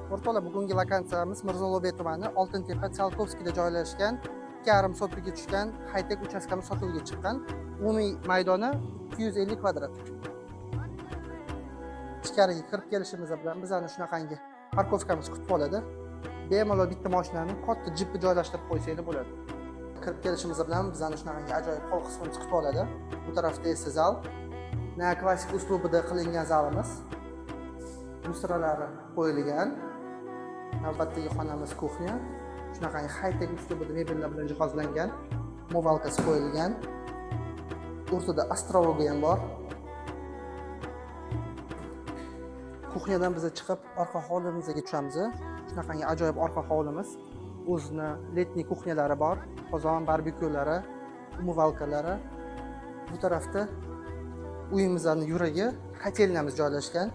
O'rtoqlar, bugungi lokatsiyamiz Mirzo Ulug'bek tumani Oltintepa Tsiolkovskiyda joylashgan 2,5 sotuvga tushgan high-tech uchastkamiz sotuvga chiqqan. Umumiy maydoni 250 kvadrat. Ichkariga kirib kelishimiz bilan bizani shunaqangi parkovkamiz kutib oladi. Bemalol bitta mashinani katta jipni joylashtirib qo'ysanglar bo'ladi. Kirib kelishimiz bilan bizani shunaqangi ajoyib hol qismimiz kutib oladi. Bu tarafda esa zal. Klassik uslubida qilingan zalimiz. Lustralari qo'yilgan. Navbatdagi xonamiz kuxnya. Shunaqangi high-tech uslubida mebellar bilan jihozlangan. Movalkasi qo'yilgan. O'rtada astrologi ham bor. Kuxnyadan biz chiqib orqa hovlimizga tushamiz. Shunaqangi ajoyib orqa hovlimiz. O'zini letniy kuxnyalari bor. Qozon, barbekyulari, umyvalkalari. Bu tarafda uyimizning yuragi kotelnamiz joylashgan.